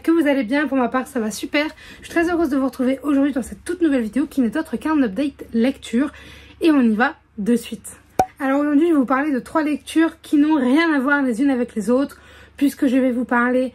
que vous allez bien. Pour ma part ça va super. Je suis très heureuse de vous retrouver aujourd'hui dans cette toute nouvelle vidéo qui n'est autre qu'un update lecture. Et on y va de suite. Alors aujourd'hui je vais vous parler de 3 lectures qui n'ont rien à voir les unes avec les autres, puisque je vais vous parler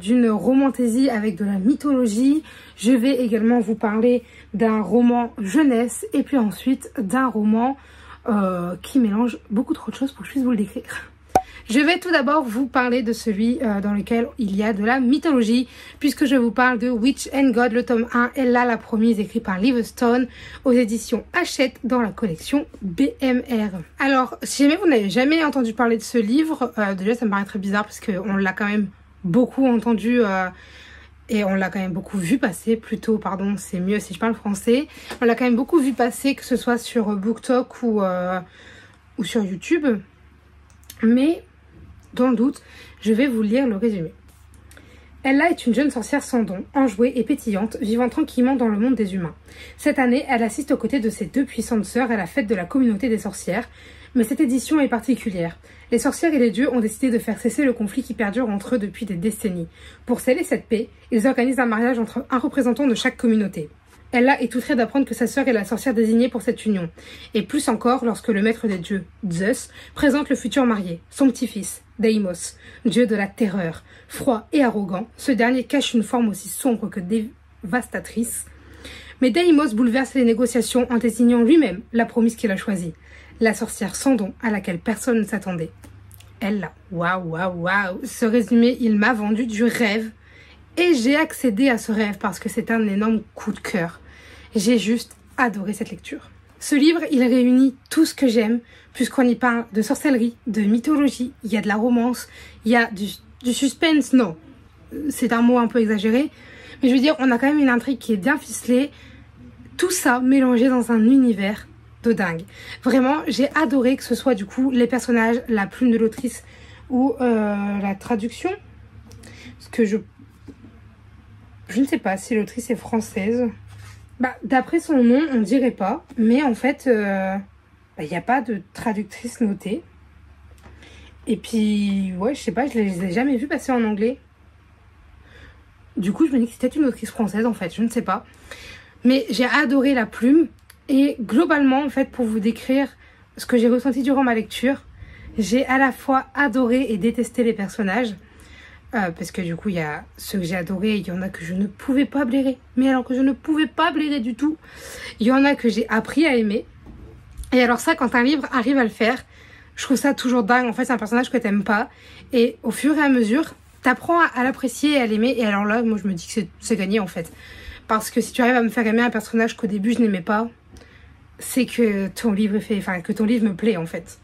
d'une romantaisie avec de la mythologie. Je vais également vous parler d'un roman jeunesse et puis ensuite d'un roman qui mélange beaucoup trop de choses pour que je puisse vous le décrire. Je vais tout d'abord vous parler de celui dans lequel il y a de la mythologie, puisque je vous parle de Witch and God, le tome 1, Ella la promise, écrit par Livingstone, aux éditions Hachette dans la collection BMR. Alors, si jamais vous n'avez jamais entendu parler de ce livre, déjà ça me paraît très bizarre parce qu'on l'a quand même beaucoup entendu et on l'a quand même beaucoup vu passer, plutôt, pardon, c'est mieux si je parle français. On l'a quand même beaucoup vu passer, que ce soit sur BookTok ou sur YouTube. Mais dans le doute, je vais vous lire le résumé. Ella est une jeune sorcière sans don, enjouée et pétillante, vivant tranquillement dans le monde des humains. Cette année, elle assiste aux côtés de ses 2 puissantes sœurs à la fête de la communauté des sorcières, mais cette édition est particulière. Les sorcières et les dieux ont décidé de faire cesser le conflit qui perdure entre eux depuis des décennies. Pour sceller cette paix, ils organisent un mariage entre un représentant de chaque communauté. Ella est outrée d'apprendre que sa sœur est la sorcière désignée pour cette union, et plus encore lorsque le maître des dieux, Zeus, présente le futur marié, son petit-fils, Deimos, dieu de la terreur. Froid et arrogant, ce dernier cache une forme aussi sombre que dévastatrice. Mais Deimos bouleverse les négociations en désignant lui-même la promise qu'il a choisie, la sorcière sans don à laquelle personne ne s'attendait. Ella, waouh, waouh, waouh, ce résumé, il m'a vendu du rêve. Et j'ai accédé à ce rêve parce que c'est un énorme coup de cœur. J'ai juste adoré cette lecture. Ce livre, il réunit tout ce que j'aime, puisqu'on y parle de sorcellerie, de mythologie, il y a de la romance, il y a du suspense, non, c'est un mot un peu exagéré, mais je veux dire, on a quand même une intrigue qui est bien ficelée, tout ça mélangé dans un univers de dingue. Vraiment, j'ai adoré que ce soit du coup les personnages, la plume de l'autrice ou la traduction, parce que je ne sais pas si l'autrice est française. Bah, d'après son nom, on dirait pas. Mais en fait, il n'y a pas de traductrice notée. Et puis, ouais, je sais pas, je les ai jamais vues passer en anglais. Du coup, je me dis que c'était une autrice française, en fait. Je ne sais pas. Mais j'ai adoré la plume. Et globalement, en fait, pour vous décrire ce que j'ai ressenti durant ma lecture, j'ai à la fois adoré et détesté les personnages. Parce que du coup il y a ceux que j'ai adorés, il y en a que je ne pouvais pas blairer, mais alors que je ne pouvais pas blairer du tout. Il y en a que j'ai appris à aimer. Et alors ça, quand un livre arrive à le faire, je trouve ça toujours dingue. En fait c'est un personnage que t'aimes pas, et au fur et à mesure t'apprends à l'apprécier et à l'aimer. Et alors là moi je me dis que c'est gagné en fait, parce que si tu arrives à me faire aimer un personnage qu'au début je n'aimais pas, c'est que ton livre est fait, enfin que ton livre me plaît en fait.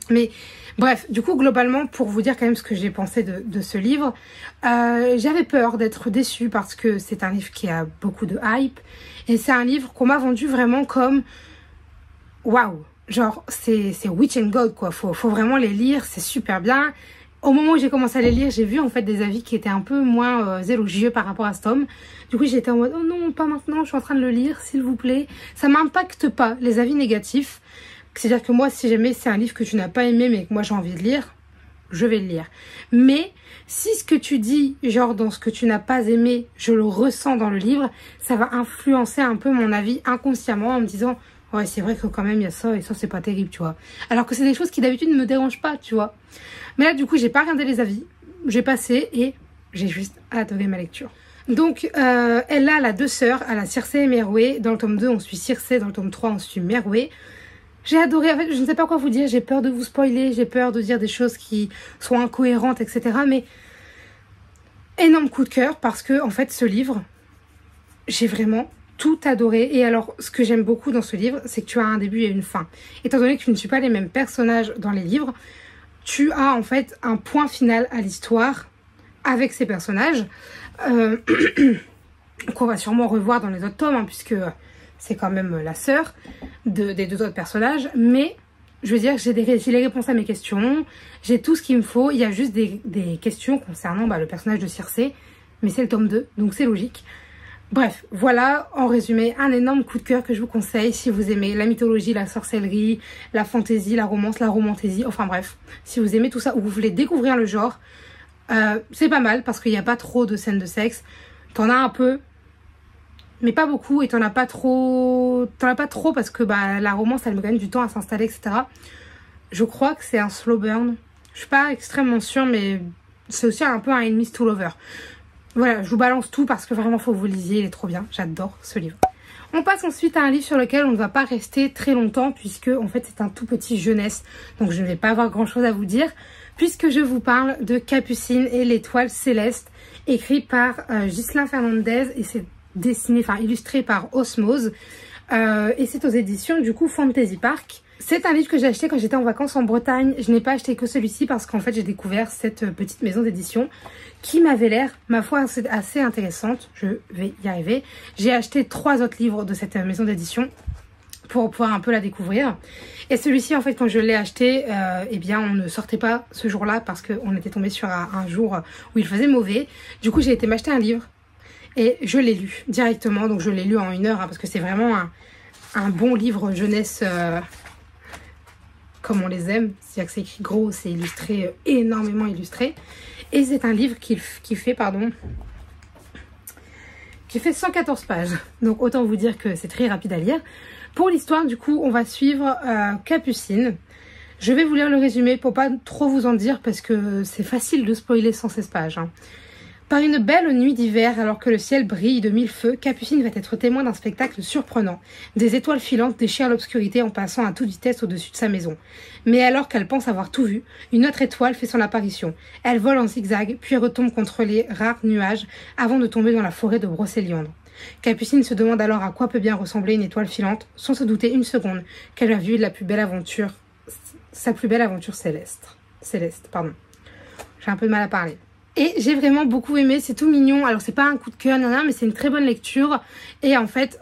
Mais bref, du coup globalement, pour vous dire quand même ce que j'ai pensé de ce livre, j'avais peur d'être déçue parce que c'est un livre qui a beaucoup de hype, et c'est un livre qu'on m'a vendu vraiment comme waouh, genre c'est Witch and God quoi, faut vraiment les lire, c'est super bien. Au moment où j'ai commencé à les lire, j'ai vu en fait des avis qui étaient un peu moins élogieux par rapport à ce tome. Du coup j'étais en mode oh non, pas maintenant, je suis en train de le lire s'il vous plaît. Ça m'impacte pas les avis négatifs. C'est-à-dire que moi, si jamais c'est un livre que tu n'as pas aimé mais que moi j'ai envie de lire, je vais le lire. Mais si ce que tu dis, genre dans ce que tu n'as pas aimé, je le ressens dans le livre, ça va influencer un peu mon avis inconsciemment en me disant ouais c'est vrai que quand même il y a ça et ça c'est pas terrible, tu vois. Alors que c'est des choses qui d'habitude ne me dérangent pas, tu vois. Mais là du coup j'ai pas regardé les avis, j'ai passé et j'ai juste adoré ma lecture. Donc Ella, la 2 sœurs, à la Circé et Meroé. Dans le tome 2 on suit Circé, dans le tome 3 on suit Meroé. J'ai adoré, en fait, je ne sais pas quoi vous dire, j'ai peur de vous spoiler, j'ai peur de dire des choses qui sont incohérentes, etc. Mais énorme coup de cœur parce que, en fait, ce livre, j'ai vraiment tout adoré. Et alors, ce que j'aime beaucoup dans ce livre, c'est que tu as un début et une fin. Étant donné que tu ne suis pas les mêmes personnages dans les livres, tu as en fait un point final à l'histoire avec ces personnages qu'on va sûrement revoir dans les autres tomes, hein, puisque c'est quand même la sœur des 2 autres personnages. Mais je veux dire, j'ai les réponses à mes questions, j'ai tout ce qu'il me faut. Il y a juste des questions concernant le personnage de Circé, mais c'est le tome 2, donc c'est logique. Bref, voilà en résumé un énorme coup de cœur que je vous conseille si vous aimez la mythologie, la sorcellerie, la fantaisie, la romance, la romantaisie, enfin bref, si vous aimez tout ça ou vous voulez découvrir le genre, C'est pas mal parce qu'il n'y a pas trop de scènes de sexe. T'en as un peu, mais pas beaucoup, et t'en as pas trop parce que bah, la romance elle met quand même du temps à s'installer, etc. Je crois que c'est un slow burn. Je suis pas extrêmement sûre, mais c'est aussi un peu un enemies to lover. Voilà, je vous balance tout parce que vraiment faut que vous lisiez, il est trop bien, j'adore ce livre. On passe ensuite à un livre sur lequel on ne va pas rester très longtemps puisque en fait c'est un tout petit jeunesse, donc je ne vais pas avoir grand chose à vous dire puisque je vous parle de Capucine et l'étoile céleste, écrit par Ghislain Fernandez et c'est dessiné, enfin illustré par Osmose et c'est aux éditions du coup Fantasy Park. C'est un livre que j'ai acheté quand j'étais en vacances en Bretagne. Je n'ai pas acheté que celui-ci parce qu'en fait j'ai découvert cette petite maison d'édition qui m'avait l'air, ma foi, assez intéressante. Je vais y arriver. J'ai acheté 3 autres livres de cette maison d'édition pour pouvoir un peu la découvrir. Et celui-ci, en fait, quand je l'ai acheté, eh bien on ne sortait pas ce jour-là parce qu'on était tombé sur un jour où il faisait mauvais. Du coup, j'ai été m'acheter un livre et je l'ai lu directement. Donc je l'ai lu en 1 heure parce que c'est vraiment un bon livre jeunesse... comme on les aime, c'est-à-dire que c'est écrit gros, c'est illustré, énormément illustré. Et c'est un livre qui fait 114 pages. Donc autant vous dire que c'est très rapide à lire. Pour l'histoire, du coup, on va suivre Capucine. Je vais vous lire le résumé pour pas trop vous en dire parce que c'est facile de spoiler 116 pages. Hein. Par une belle nuit d'hiver, alors que le ciel brille de 1000 feux, Capucine va être témoin d'un spectacle surprenant. Des étoiles filantes déchirent l'obscurité en passant à toute vitesse au-dessus de sa maison. Mais alors qu'elle pense avoir tout vu, une autre étoile fait son apparition. Elle vole en zigzag, puis retombe contre les rares nuages avant de tomber dans la forêt de Brocéliande. Capucine se demande alors à quoi peut bien ressembler une étoile filante, sans se douter une seconde qu'elle a vu sa plus belle aventure céleste. J'ai un peu de mal à parler. Et j'ai vraiment beaucoup aimé, c'est tout mignon. Alors c'est pas un coup de cœur, mais c'est une très bonne lecture. Et en fait,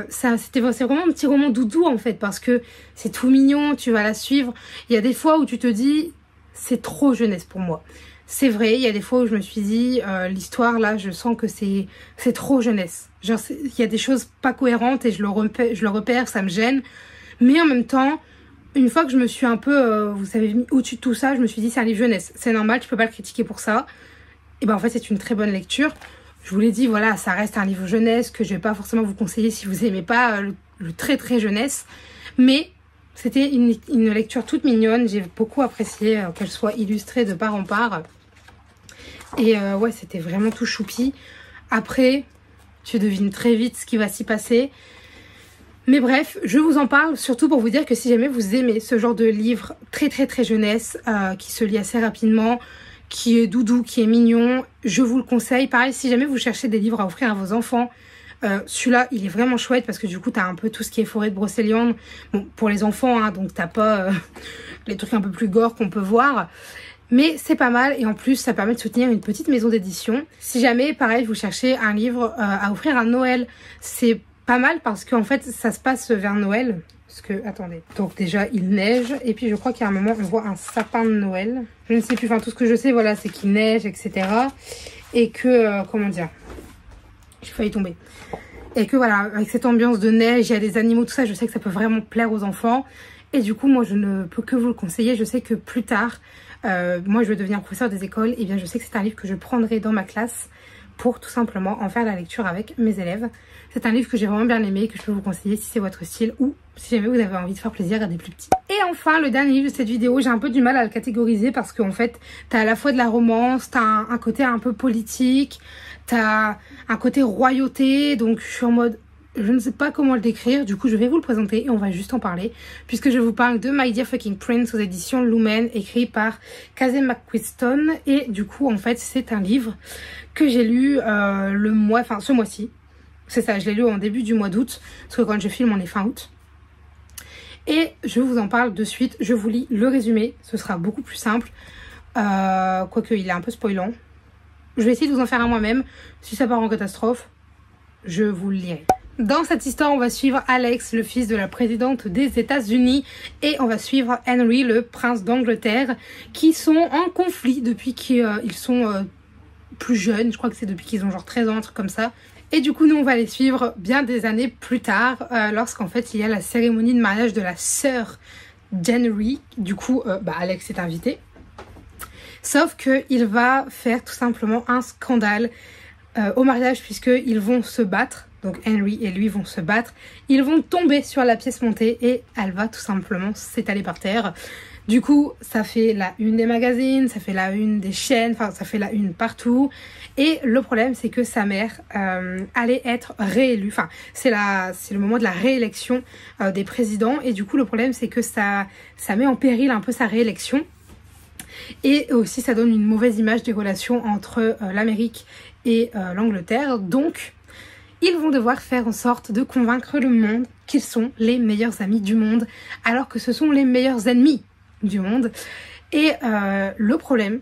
c'est vraiment un petit roman doudou en fait, parce que c'est tout mignon, tu vas la suivre. Il y a des fois où tu te dis, c'est trop jeunesse pour moi. C'est vrai, il y a des fois où je me suis dit, l'histoire là, je sens que c'est trop jeunesse. Genre, il y a des choses pas cohérentes et je le repère, ça me gêne. Mais en même temps, une fois que je me suis un peu, vous savez, mis au-dessus de tout ça, je me suis dit, c'est un livre jeunesse. C'est normal, tu peux pas le critiquer pour ça. Et ben en fait c'est une très bonne lecture. Je vous l'ai dit, voilà, ça reste un livre jeunesse que je vais pas forcément vous conseiller si vous aimez pas le très très jeunesse. Mais c'était une lecture toute mignonne, j'ai beaucoup apprécié qu'elle soit illustrée de part en part. Et ouais, c'était vraiment tout choupi. Après, tu devines très vite ce qui va s'y passer. Mais bref, je vous en parle surtout pour vous dire que si jamais vous aimez ce genre de livre très très très jeunesse, qui se lit assez rapidement, qui est doudou, qui est mignon, je vous le conseille. Pareil, si jamais vous cherchez des livres à offrir à vos enfants, celui-là, il est vraiment chouette parce que du coup, t'as un peu tout ce qui est forêt de Brocéliande. Bon, pour les enfants, hein, donc t'as pas les trucs un peu plus gore qu'on peut voir. Mais c'est pas mal et en plus, ça permet de soutenir une petite maison d'édition. Si jamais, pareil, vous cherchez un livre à offrir à Noël, c'est pas mal parce qu'en fait, ça se passe vers Noël. Parce que, attendez, donc déjà il neige et puis je crois qu'il y a un moment on voit un sapin de Noël. Je ne sais plus, enfin tout ce que je sais, voilà, c'est qu'il neige, etc. Et que, comment dire, j'ai failli tomber. Et que voilà, avec cette ambiance de neige, il y a des animaux, tout ça, je sais que ça peut vraiment plaire aux enfants. Et du coup, moi je ne peux que vous le conseiller. Je sais que plus tard, moi je vais devenir professeur des écoles, et bien je sais que c'est un livre que je prendrai dans ma classe pour tout simplement en faire la lecture avec mes élèves. C'est un livre que j'ai vraiment bien aimé, que je peux vous conseiller si c'est votre style ou si jamais vous avez envie de faire plaisir à des plus petits. Et enfin, le dernier livre de cette vidéo, j'ai un peu du mal à le catégoriser parce qu'en fait, t'as à la fois de la romance, t'as un côté un peu politique, t'as un côté royauté, donc je suis en mode... Je ne sais pas comment le décrire, du coup je vais vous le présenter et on va juste en parler. Puisque je vous parle de My Dear Fucking Prince aux éditions Lumen, écrit par Casey McQuiston. Et du coup en fait c'est un livre que j'ai lu ce mois-ci. C'est ça, je l'ai lu en début du mois d'août, parce que quand je filme on est fin août. Et je vous en parle de suite, je vous lis le résumé, ce sera beaucoup plus simple. Quoique il est un peu spoilant. Je vais essayer de vous en faire un moi-même, si ça part en catastrophe, je vous le lirai. Dans cette histoire, on va suivre Alex, le fils de la présidente des États-Unis, et on va suivre Henry, le prince d'Angleterre, qui sont en conflit depuis qu'ils sont plus jeunes. Je crois que c'est depuis qu'ils ont genre 13 ans, un truc comme ça. Et du coup, nous, on va les suivre bien des années plus tard, lorsqu'en fait, il y a la cérémonie de mariage de la sœur d'Henry. Du coup, Alex est invité. Sauf qu'il va faire tout simplement un scandale au mariage puisqu'ils vont se battre. Donc Henry et lui vont se battre. Ils vont tomber sur la pièce montée et elle va tout simplement s'étaler par terre. Du coup, ça fait la une des magazines, ça fait la une des chaînes, enfin ça fait la une partout. Et le problème, c'est que sa mère allait être réélue. Enfin, c'est le moment de la réélection des présidents. Et du coup, le problème, c'est que ça met en péril un peu sa réélection. Et aussi, ça donne une mauvaise image des relations entre l'Amérique et l'Angleterre. Donc, ils vont devoir faire en sorte de convaincre le monde qu'ils sont les meilleurs amis du monde, alors que ce sont les meilleurs ennemis du monde. Et le problème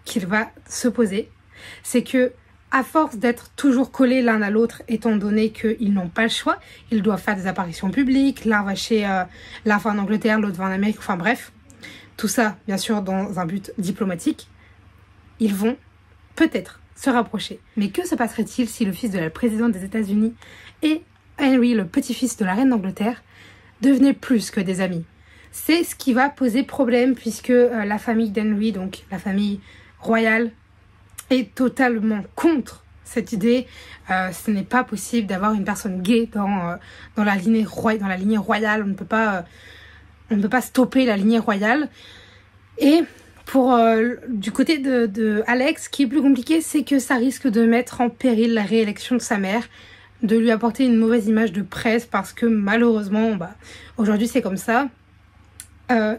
qu'il va se poser, c'est que à force d'être toujours collés l'un à l'autre, étant donné qu'ils n'ont pas le choix, ils doivent faire des apparitions publiques, l'un va en Angleterre, l'autre va en Amérique, enfin bref, tout ça bien sûr dans un but diplomatique, ils vont peut-être se rapprocher. Mais que se passerait-il si le fils de la présidente des États-Unis et Henry, le petit-fils de la reine d'Angleterre, devenaient plus que des amis? C'est ce qui va poser problème puisque la famille d'Henry, donc la famille royale, est totalement contre cette idée. Ce n'est pas possible d'avoir une personne gay dans la lignée royale. On ne peut pas stopper la lignée royale. Et pour du côté de Alex, ce qui est plus compliqué, c'est que ça risque de mettre en péril la réélection de sa mère, de lui apporter une mauvaise image de presse parce que malheureusement, aujourd'hui c'est comme ça.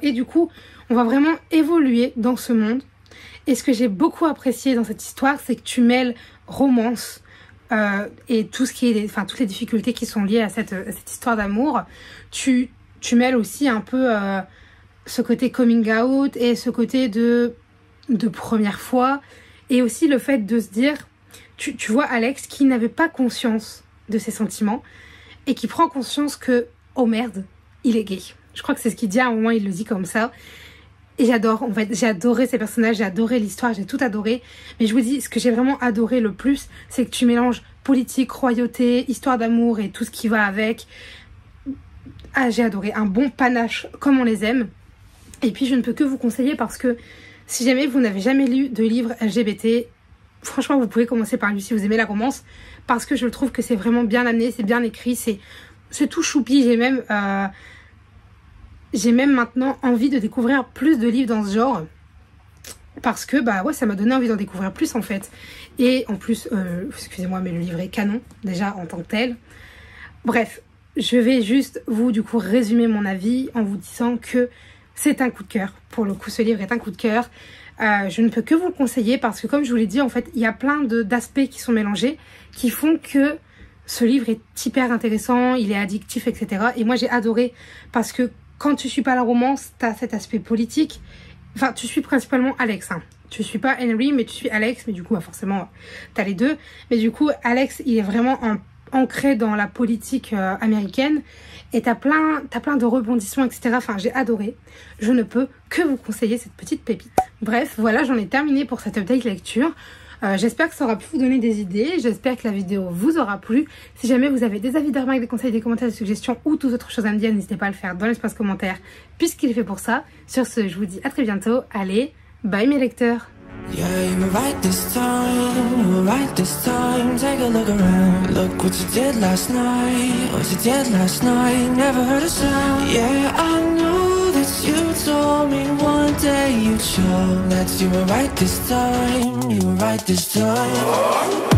Et du coup, on va vraiment évoluer dans ce monde. Et ce que j'ai beaucoup apprécié dans cette histoire, c'est que tu mêles romance et tout ce qui est, toutes les difficultés qui sont liées à cette histoire d'amour. Tu mêles aussi un peu ce côté coming out et ce côté de première fois. Et aussi le fait de se dire, tu vois Alex qui n'avait pas conscience de ses sentiments et qui prend conscience que, oh merde, il est gay. Je crois que c'est ce qu'il dit à un moment, il le dit comme ça. Et j'adore, en fait, j'ai adoré ces personnages, j'ai adoré l'histoire, j'ai tout adoré. Mais je vous dis, ce que j'ai vraiment adoré le plus, c'est que tu mélanges politique, royauté, histoire d'amour et tout ce qui va avec. Ah, j'ai adoré, un bon panache comme on les aime. Et puis je ne peux que vous conseiller parce que si jamais vous n'avez jamais lu de livre LGBT, franchement vous pouvez commencer par lui si vous aimez la romance. Parce que je trouve que c'est vraiment bien amené, c'est bien écrit, c'est tout choupi. J'ai même maintenant envie de découvrir plus de livres dans ce genre. Parce que ouais, ça m'a donné envie d'en découvrir plus en fait. Et en plus, excusez-moi, mais le livre est canon déjà en tant que tel. Bref, je vais juste vous du coup résumer mon avis en vous disant que c'est un coup de cœur. Pour le coup, ce livre est un coup de cœur. Je ne peux que vous le conseiller parce que comme je vous l'ai dit, en fait, il y a plein d'aspects qui sont mélangés qui font que ce livre est hyper intéressant, il est addictif, etc. Et moi, j'ai adoré parce que quand tu suis pas la romance, tu as cet aspect politique. Enfin, tu suis principalement Alex. Hein. Tu suis pas Henry, mais tu suis Alex. Mais du coup, forcément, tu as les deux. Mais du coup, Alex, il est vraiment ancré dans la politique américaine. Et tu as plein de rebondissements, etc. Enfin, j'ai adoré. Je ne peux que vous conseiller cette petite pépite. Bref, voilà, j'en ai terminé pour cette update lecture. J'espère que ça aura pu vous donner des idées, j'espère que la vidéo vous aura plu. Si jamais vous avez des avis, des remarques, des conseils, des commentaires, des suggestions ou toute autre chose à me dire, n'hésitez pas à le faire dans l'espace commentaire puisqu'il est fait pour ça. Sur ce, je vous dis à très bientôt. Allez, bye mes lecteurs. Yeah, you were right this time, you were right this time. Take a look around, look what you did last night. What you did last night, never heard a sound. Yeah, I know that you told me one day you'd show that you were right this time, you were right this time.